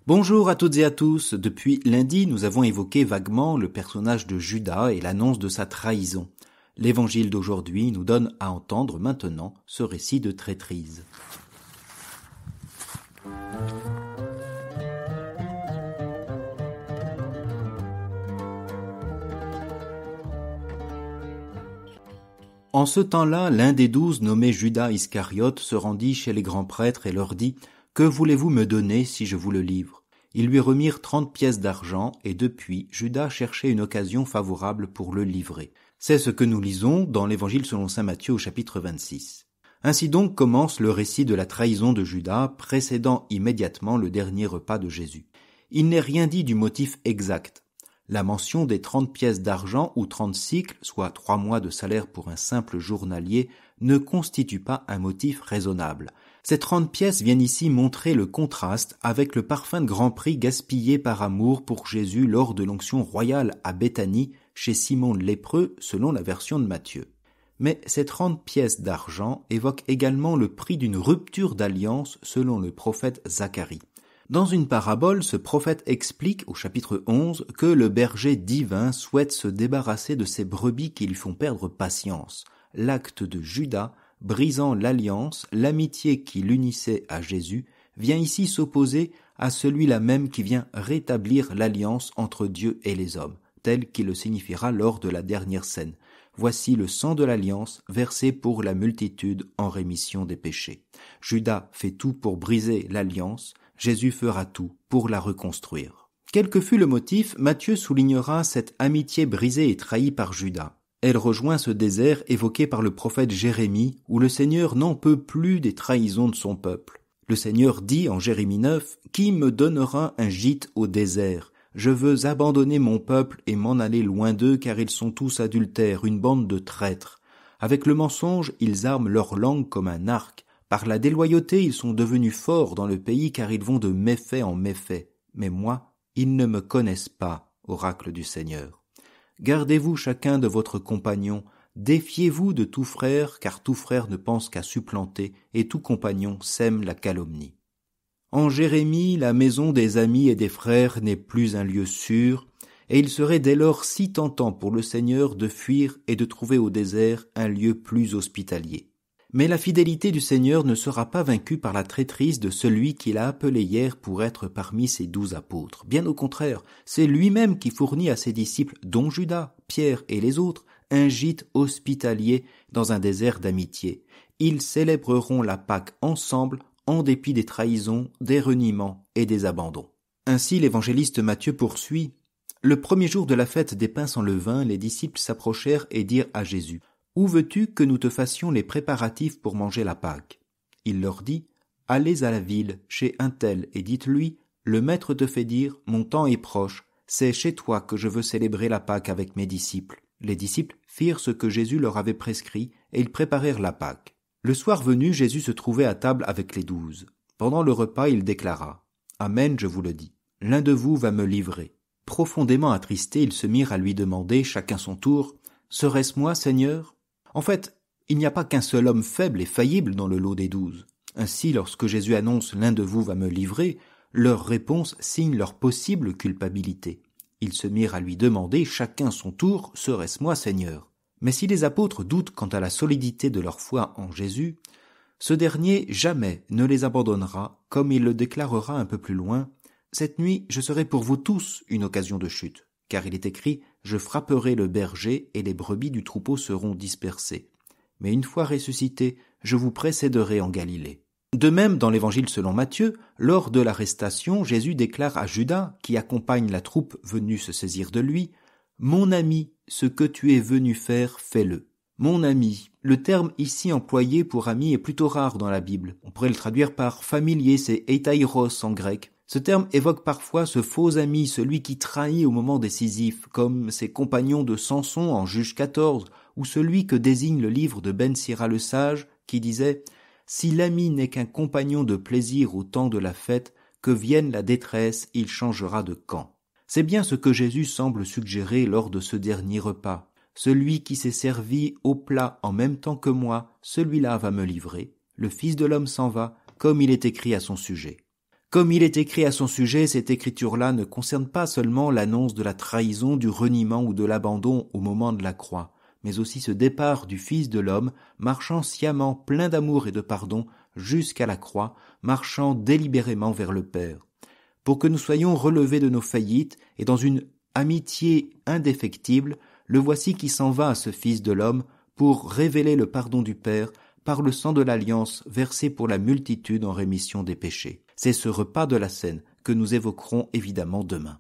Bonjour à toutes et à tous. Depuis lundi, nous avons évoqué vaguement le personnage de Judas et l'annonce de sa trahison. L'évangile d'aujourd'hui nous donne à entendre maintenant ce récit de traîtrise. En ce temps-là, l'un des 12, nommé Judas Iscariote, se rendit chez les grands prêtres et leur dit « Que voulez-vous me donner si je vous le livre ?» Ils lui remirent 30 pièces d'argent et depuis, Judas cherchait une occasion favorable pour le livrer. C'est ce que nous lisons dans l'Évangile selon saint Matthieu au chapitre 26. Ainsi donc commence le récit de la trahison de Judas, précédant immédiatement le dernier repas de Jésus. Il n'est rien dit du motif exact. La mention des 30 pièces d'argent ou 30 cycles, soit 3 mois de salaire pour un simple journalier, ne constitue pas un motif raisonnable. Ces 30 pièces viennent ici montrer le contraste avec le parfum de grand prix gaspillé par amour pour Jésus lors de l'onction royale à Béthanie chez Simon le lépreux, selon la version de Matthieu. Mais ces 30 pièces d'argent évoquent également le prix d'une rupture d'alliance selon le prophète Zacharie. Dans une parabole, ce prophète explique au chapitre 11 que le berger divin souhaite se débarrasser de ces brebis qui lui font perdre patience. L'acte de Judas, brisant l'alliance, l'amitié qui l'unissait à Jésus, vient ici s'opposer à celui-là même qui vient rétablir l'alliance entre Dieu et les hommes, tel qu'il le signifiera lors de la dernière scène. Voici le sang de l'alliance versé pour la multitude en rémission des péchés. Judas fait tout pour briser l'alliance, Jésus fera tout pour la reconstruire. Quel que fût le motif, Matthieu soulignera cette amitié brisée et trahie par Judas. Elle rejoint ce désert évoqué par le prophète Jérémie, où le Seigneur n'en peut plus des trahisons de son peuple. Le Seigneur dit en Jérémie 9 « Qui me donnera un gîte au désert ? Je veux abandonner mon peuple et m'en aller loin d'eux, car ils sont tous adultères, une bande de traîtres. Avec le mensonge, ils arment leur langue comme un arc. Par la déloyauté, ils sont devenus forts dans le pays, car ils vont de méfait en méfait. Mais moi, ils ne me connaissent pas, oracle du Seigneur. Gardez-vous chacun de votre compagnon, défiez-vous de tout frère, car tout frère ne pense qu'à supplanter, et tout compagnon sème la calomnie. En Jérémie, la maison des amis et des frères n'est plus un lieu sûr, et il serait dès lors si tentant pour le Seigneur de fuir et de trouver au désert un lieu plus hospitalier. Mais la fidélité du Seigneur ne sera pas vaincue par la traîtrise de celui qu'il a appelé hier pour être parmi ses 12 apôtres. Bien au contraire, c'est lui-même qui fournit à ses disciples, dont Judas, Pierre et les autres, un gîte hospitalier dans un désert d'amitié. Ils célébreront la Pâque ensemble, en dépit des trahisons, des reniements et des abandons. Ainsi l'évangéliste Matthieu poursuit. Le premier jour de la fête des pains sans levain, les disciples s'approchèrent et dirent à Jésus « Où veux-tu que nous te fassions les préparatifs pour manger la Pâque ?» Il leur dit « Allez à la ville, chez un tel, et dites-lui, le maître te fait dire, mon temps est proche, c'est chez toi que je veux célébrer la Pâque avec mes disciples. » Les disciples firent ce que Jésus leur avait prescrit, et ils préparèrent la Pâque. Le soir venu, Jésus se trouvait à table avec les 12. Pendant le repas, il déclara « Amen, je vous le dis, l'un de vous va me livrer. » Profondément attristés, ils se mirent à lui demander, chacun son tour, « Serait-ce moi, Seigneur ?» En fait, il n'y a pas qu'un seul homme faible et faillible dans le lot des 12. Ainsi, lorsque Jésus annonce « L'un de vous va me livrer », leur réponse signe leur possible culpabilité. Ils se mirent à lui demander, chacun son tour, « Serait-ce moi, Seigneur ?» Mais si les apôtres doutent quant à la solidité de leur foi en Jésus, ce dernier jamais ne les abandonnera, comme il le déclarera un peu plus loin. « Cette nuit, je serai pour vous tous une occasion de chute. » Car il est écrit « Je frapperai le berger et les brebis du troupeau seront dispersées. Mais une fois ressuscité, je vous précéderai en Galilée. » De même, dans l'Évangile selon Matthieu, lors de l'arrestation, Jésus déclare à Judas, qui accompagne la troupe venue se saisir de lui, « Mon ami, ce que tu es venu faire, fais-le. » Mon ami, le terme ici employé pour ami est plutôt rare dans la Bible. On pourrait le traduire par familier, c'est eitairos en grec. Ce terme évoque parfois ce faux ami, celui qui trahit au moment décisif, comme ses compagnons de Samson en Juge 14, ou celui que désigne le livre de Ben Sira le sage, qui disait « Si l'ami n'est qu'un compagnon de plaisir au temps de la fête, que vienne la détresse, il changera de camp. » C'est bien ce que Jésus semble suggérer lors de ce dernier repas. Celui qui s'est servi au plat en même temps que moi, celui-là va me livrer. Le Fils de l'homme s'en va, comme il est écrit à son sujet. Comme il est écrit à son sujet, cette écriture-là ne concerne pas seulement l'annonce de la trahison, du reniement ou de l'abandon au moment de la croix, mais aussi ce départ du Fils de l'homme, marchant sciemment, plein d'amour et de pardon, jusqu'à la croix, marchant délibérément vers le Père. Pour que nous soyons relevés de nos faillites et dans une amitié indéfectible, le voici qui s'en va à ce Fils de l'homme pour révéler le pardon du Père par le sang de l'alliance versé pour la multitude en rémission des péchés. C'est ce repas de la Cène que nous évoquerons évidemment demain.